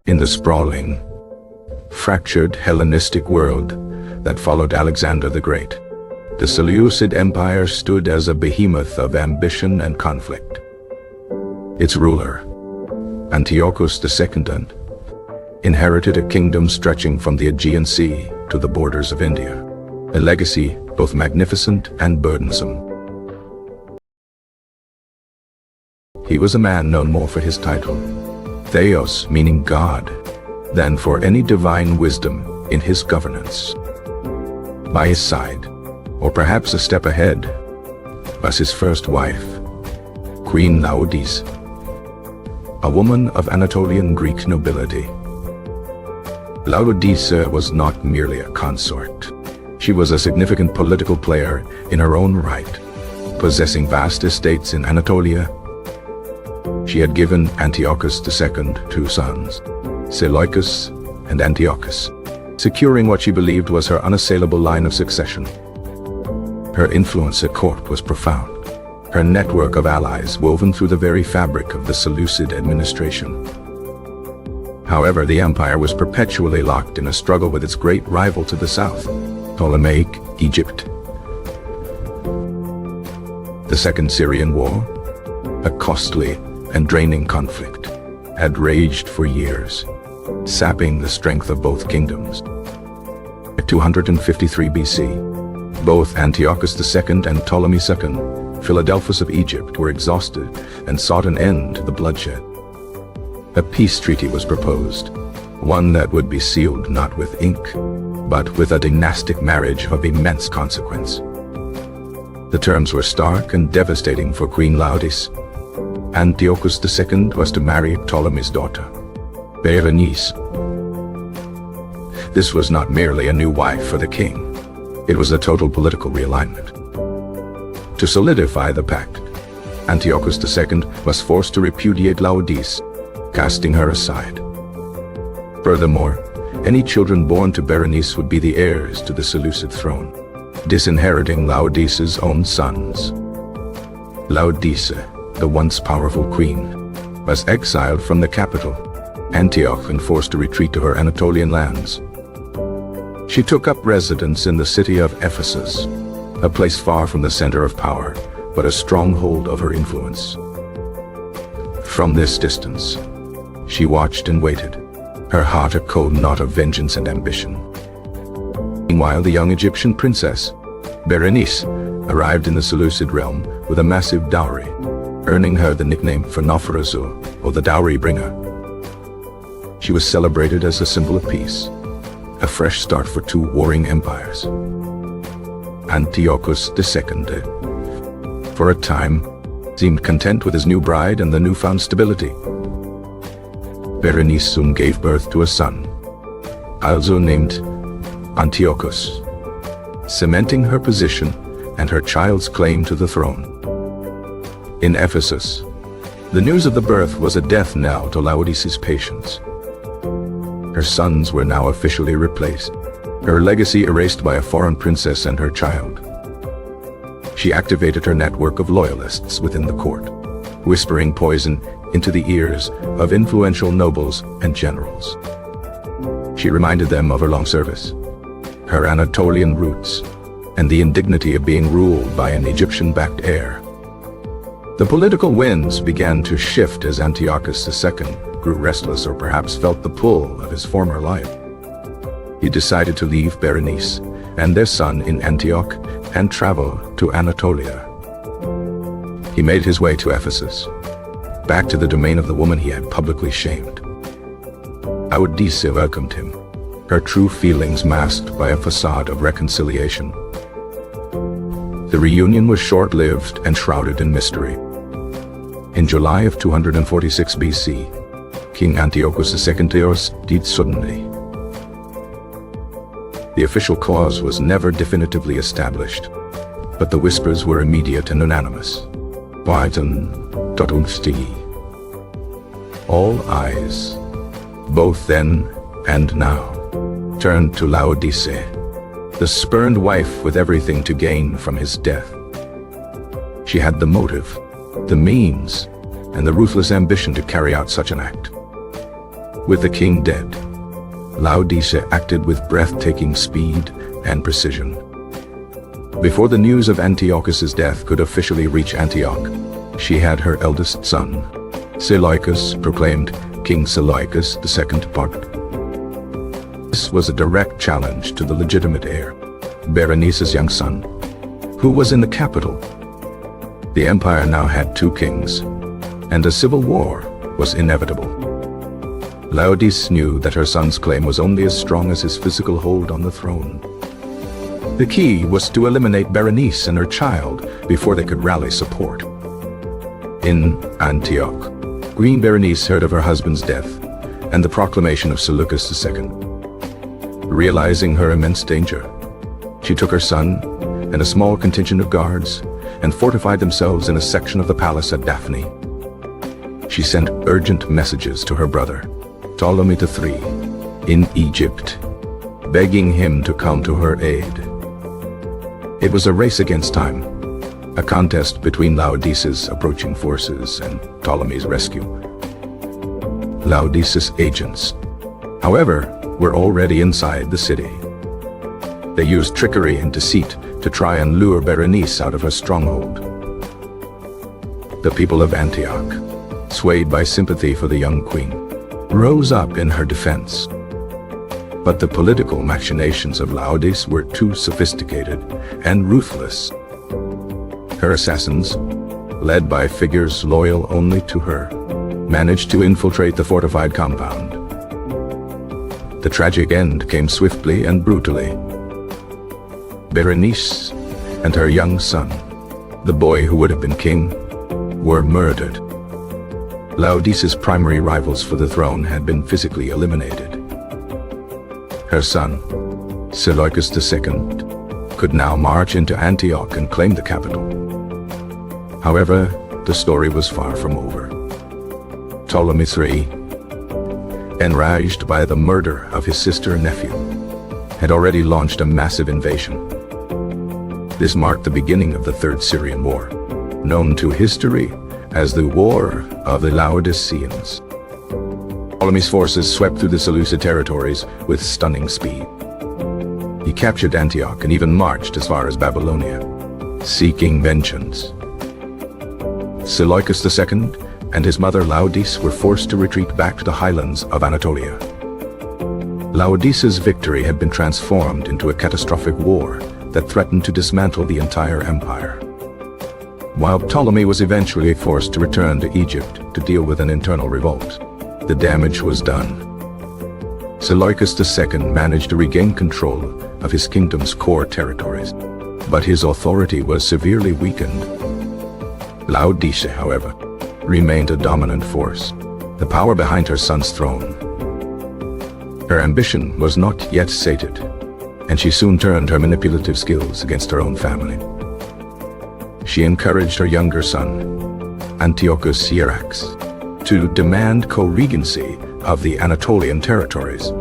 In the sprawling, fractured Hellenistic world that followed Alexander the Great, the Seleucid Empire stood as a behemoth of ambition and conflict. Its ruler, Antiochus II, inherited a kingdom stretching from the Aegean Sea to the borders of India, a legacy both magnificent and burdensome. He was a man known more for his title, Theos, meaning God, than for any divine wisdom in his governance. By his side, or perhaps a step ahead, was his first wife, Queen Laodice, a woman of Anatolian Greek nobility. Laodice was not merely a consort. She was a significant political player in her own right, possessing vast estates in Anatolia. She had given Antiochus II 2 sons, Seleucus and Antiochus, securing what she believed was her unassailable line of succession. Her influence at court was profound, her network of allies woven through the very fabric of the Seleucid administration. However, the empire was perpetually locked in a struggle with its great rival to the south, Ptolemaic Egypt. The Second Syrian War, a costly and draining conflict, had raged for years, sapping the strength of both kingdoms. At 253 BC, both Antiochus II and Ptolemy II, Philadelphus of Egypt, were exhausted and sought an end to the bloodshed. A peace treaty was proposed, one that would be sealed not with ink, but with a dynastic marriage of immense consequence. The terms were stark and devastating for Queen Laodice. Antiochus II was to marry Ptolemy's daughter, Berenice. This was not merely a new wife for the king. It was a total political realignment. To solidify the pact, Antiochus II was forced to repudiate Laodice, casting her aside. Furthermore, any children born to Berenice would be the heirs to the Seleucid throne, disinheriting Laodice's own sons. Laodice, the once powerful queen, was exiled from the capital, Antioch, and forced to retreat to her Anatolian lands. She took up residence in the city of Ephesus, a place far from the center of power, but a stronghold of her influence. From this distance, she watched and waited, her heart a cold knot of vengeance and ambition. Meanwhile, the young Egyptian princess, Berenice, arrived in the Seleucid realm with a massive dowry, earning her the nickname Phanerophoresu, or the dowry bringer. She was celebrated as a symbol of peace, a fresh start for two warring empires. Antiochus II, for a time, seemed content with his new bride and the newfound stability. Berenice soon gave birth to a son, also named Antiochus, cementing her position and her child's claim to the throne. In Ephesus, the news of the birth was a death knell to Laodice's patience. Her sons were now officially replaced, her legacy erased by a foreign princess and her child. She activated her network of loyalists within the court, whispering poison into the ears of influential nobles and generals. She reminded them of her long service, her Anatolian roots, and the indignity of being ruled by an Egyptian-backed heir. The political winds began to shift as Antiochus II grew restless, or perhaps felt the pull of his former life. He decided to leave Berenice and their son in Antioch and travel to Anatolia. He made his way to Ephesus, back to the domain of the woman he had publicly shamed. Laodice welcomed him, her true feelings masked by a facade of reconciliation. The reunion was short-lived and shrouded in mystery. In July of 246 BC, King Antiochus II died suddenly. The official cause was never definitively established, but the whispers were immediate and unanimous. All eyes, both then and now, turned to Laodice, the spurned wife with everything to gain from his death. She had the motive, the means, and the ruthless ambition to carry out such an act. With the king dead, Laodice acted with breathtaking speed and precision. Before the news of Antiochus's death could officially reach Antioch, she had her eldest son, Seleucus, proclaimed King Seleucus II part. This was a direct challenge to the legitimate heir, Berenice's young son, who was in the capital. The empire now had two kings, and a civil war was inevitable. Laodice knew that her son's claim was only as strong as his physical hold on the throne. The key was to eliminate Berenice and her child before they could rally support. In Antioch, Queen Berenice heard of her husband's death and the proclamation of Seleucus II. Realizing her immense danger, she took her son and a small contingent of guards and fortified themselves in a section of the palace at Daphne. She sent urgent messages to her brother, Ptolemy III, in Egypt, begging him to come to her aid. It was a race against time, a contest between Laodice's approaching forces and Ptolemy's rescue. Laodice's agents, however, were already inside the city. They used trickery and deceit to try and lure Berenice out of her stronghold. The people of Antioch, swayed by sympathy for the young queen, rose up in her defense. But the political machinations of Laodice were too sophisticated and ruthless. Her assassins, led by figures loyal only to her, managed to infiltrate the fortified compound. The tragic end came swiftly and brutally. Berenice and her young son, the boy who would have been king, were murdered. Laodice's primary rivals for the throne had been physically eliminated. Her son, Seleucus II, could now march into Antioch and claim the capital. However, the story was far from over. Ptolemy III, enraged by the murder of his sister and nephew, had already launched a massive invasion. This marked the beginning of the Third Syrian War, known to history as the War of the Laodiceans. Ptolemy's forces swept through the Seleucid territories with stunning speed. He captured Antioch and even marched as far as Babylonia, seeking vengeance. Seleucus II and his mother Laodice were forced to retreat back to the highlands of Anatolia. Laodice's victory had been transformed into a catastrophic war that threatened to dismantle the entire empire. While Ptolemy was eventually forced to return to Egypt to deal with an internal revolt, the damage was done. Seleucus II managed to regain control of his kingdom's core territories, but his authority was severely weakened. Laodice, however, remained a dominant force, the power behind her son's throne. Her ambition was not yet sated, and she soon turned her manipulative skills against her own family. She encouraged her younger son, Antiochus Hierax, to demand co-regency of the Anatolian territories.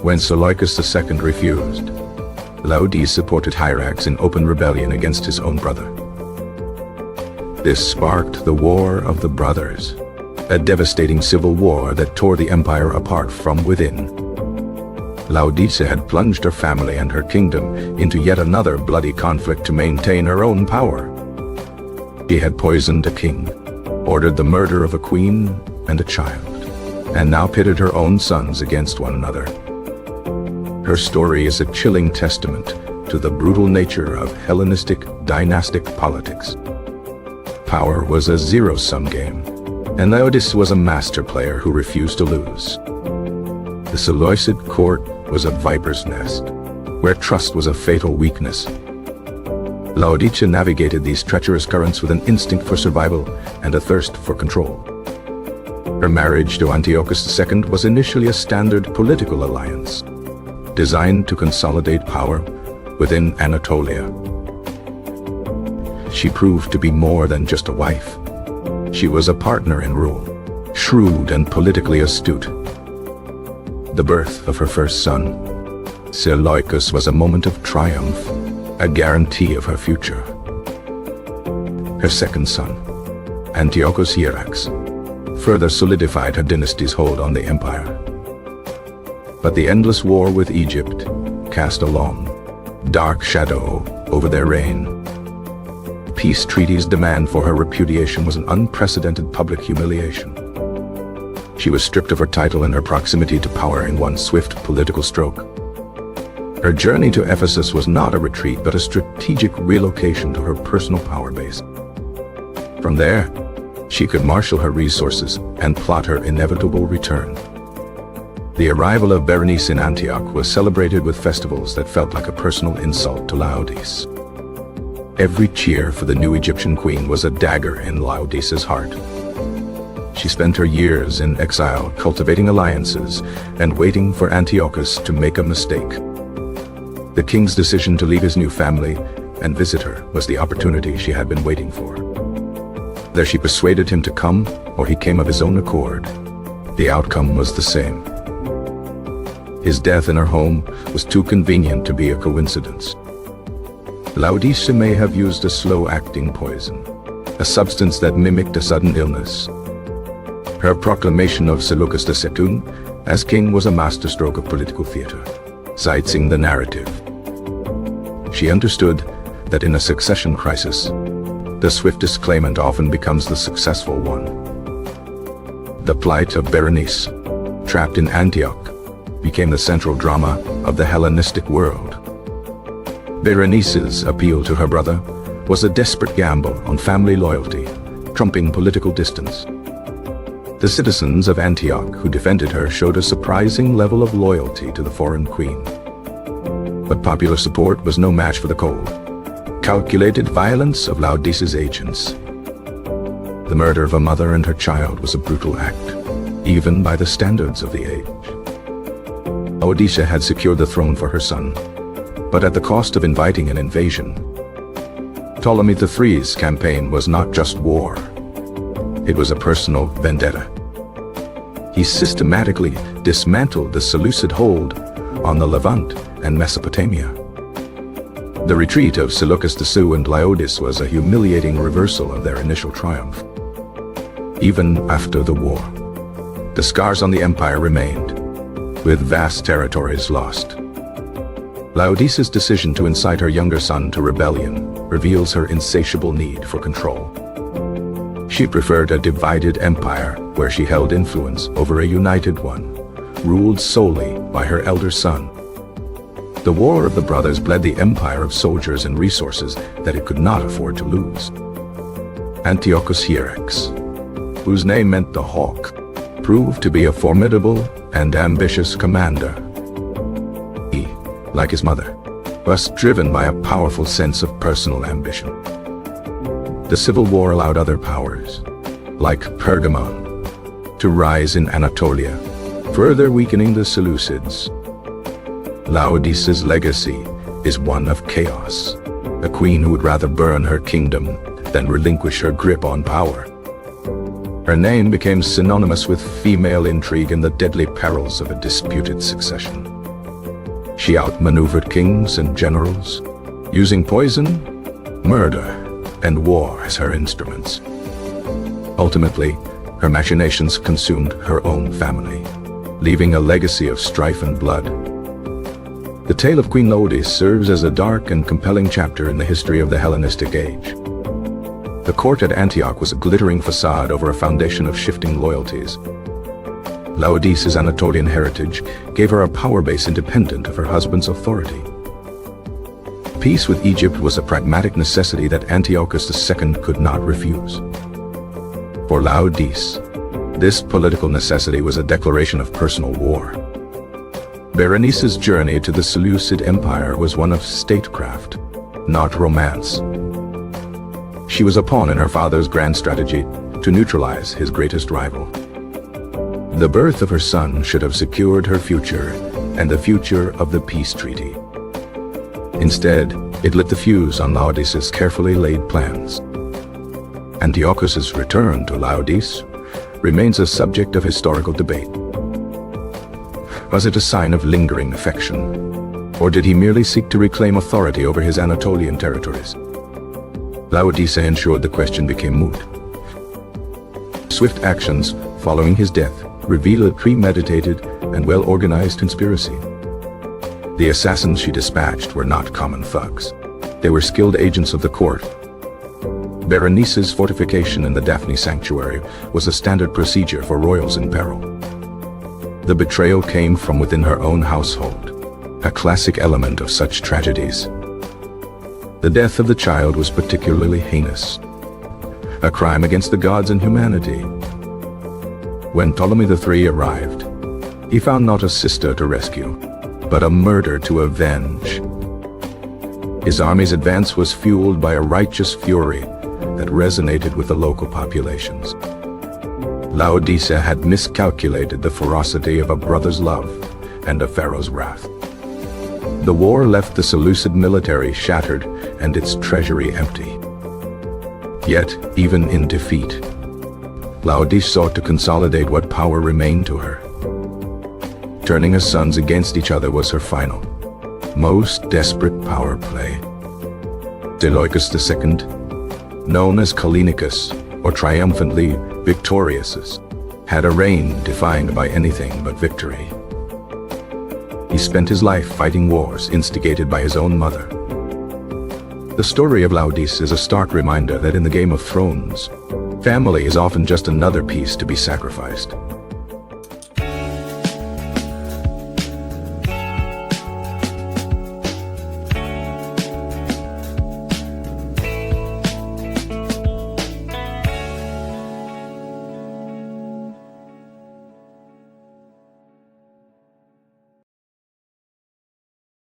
When Seleucus II refused, Laodice supported Hierax in open rebellion against his own brother. This sparked the War of the Brothers, a devastating civil war that tore the empire apart from within. Laodice had plunged her family and her kingdom into yet another bloody conflict to maintain her own power. She had poisoned a king, ordered the murder of a queen and a child, and now pitted her own sons against one another. Her story is a chilling testament to the brutal nature of Hellenistic dynastic politics. Power was a zero-sum game, and Laodice was a master player who refused to lose. The Seleucid court was a viper's nest, where trust was a fatal weakness. Laodice navigated these treacherous currents with an instinct for survival and a thirst for control. Her marriage to Antiochus II was initially a standard political alliance, designed to consolidate power within Anatolia. She proved to be more than just a wife. She was a partner in rule, shrewd and politically astute. The birth of her first son, Seleucus, was a moment of triumph, a guarantee of her future. Her second son, Antiochus Hierax, further solidified her dynasty's hold on the empire. But the endless war with Egypt cast a long, dark shadow over their reign. Peace treaties' demand for her repudiation was an unprecedented public humiliation. She was stripped of her title and her proximity to power in one swift political stroke. Her journey to Ephesus was not a retreat, but a strategic relocation to her personal power base. From there, she could marshal her resources and plot her inevitable return. The arrival of Berenice in Antioch was celebrated with festivals that felt like a personal insult to Laodice. Every cheer for the new Egyptian queen was a dagger in Laodice's heart. She spent her years in exile, cultivating alliances and waiting for Antiochus to make a mistake. The king's decision to leave his new family and visit her was the opportunity she had been waiting for. Whether she persuaded him to come or he came of his own accord, the outcome was the same. His death in her home was too convenient to be a coincidence. Laodice may have used a slow-acting poison, a substance that mimicked a sudden illness. Her proclamation of Seleucus II as king was a masterstroke of political theater, sightseeing the narrative. She understood that in a succession crisis, the swiftest claimant often becomes the successful one. The plight of Berenice, trapped in Antioch, became the central drama of the Hellenistic world. Berenice's appeal to her brother was a desperate gamble on family loyalty, trumping political distance. The citizens of Antioch who defended her showed a surprising level of loyalty to the foreign queen. But popular support was no match for the cold, calculated violence of Laodice's agents. The murder of a mother and her child was a brutal act, even by the standards of the age. Laodice had secured the throne for her son, but at the cost of inviting an invasion. Ptolemy III's campaign was not just war. It was a personal vendetta. He systematically dismantled the Seleucid hold on the Levant and Mesopotamia. The retreat of Seleucus II and Laodice was a humiliating reversal of their initial triumph. Even after the war, the scars on the empire remained, with vast territories lost. Laodice's decision to incite her younger son to rebellion reveals her insatiable need for control. She preferred a divided empire where she held influence over a united one, ruled solely by her elder son. The War of the Brothers bled the empire of soldiers and resources that it could not afford to lose. Antiochus Hierax, whose name meant the Hawk, proved to be a formidable and ambitious commander. He, like his mother, was driven by a powerful sense of personal ambition. The civil war allowed other powers, like Pergamon, to rise in Anatolia, further weakening the Seleucids. Laodice's legacy is one of chaos, a queen who would rather burn her kingdom than relinquish her grip on power. Her name became synonymous with female intrigue and the deadly perils of a disputed succession. She outmaneuvered kings and generals, using poison, murder, and war as her instruments. Ultimately, her machinations consumed her own family, leaving a legacy of strife and blood. The tale of Queen Laodice serves as a dark and compelling chapter in the history of the Hellenistic age. The court at Antioch was a glittering facade over a foundation of shifting loyalties. Laodice's Anatolian heritage gave her a power base independent of her husband's authority. Peace with Egypt was a pragmatic necessity that Antiochus II could not refuse. For Laodice, this political necessity was a declaration of personal war. Berenice's journey to the Seleucid Empire was one of statecraft, not romance. She was a pawn in her father's grand strategy to neutralize his greatest rival. The birth of her son should have secured her future and the future of the peace treaty. Instead, it lit the fuse on Laodice's carefully laid plans. Antiochus's return to Laodice remains a subject of historical debate. Was it a sign of lingering affection, or did he merely seek to reclaim authority over his Anatolian territories? Laodice ensured the question became moot. Swift actions following his death reveal a premeditated and well-organized conspiracy. The assassins she dispatched were not common thugs. They were skilled agents of the court. Berenice's fortification in the Daphne sanctuary was a standard procedure for royals in peril. The betrayal came from within her own household, a classic element of such tragedies. The death of the child was particularly heinous, a crime against the gods and humanity. When Ptolemy III arrived, he found not a sister to rescue, but a murder to avenge. His army's advance was fueled by a righteous fury that resonated with the local populations. Laodice had miscalculated the ferocity of a brother's love and a pharaoh's wrath. The war left the Seleucid military shattered and its treasury empty. Yet, even in defeat, Laodice sought to consolidate what power remained to her. Turning her sons against each other was her final, most desperate power play. Seleucus II, known as Callinicus, or triumphantly victorious, had a reign defined by anything but victory. He spent his life fighting wars instigated by his own mother. The story of Laodice is a stark reminder that in the Game of Thrones, family is often just another piece to be sacrificed.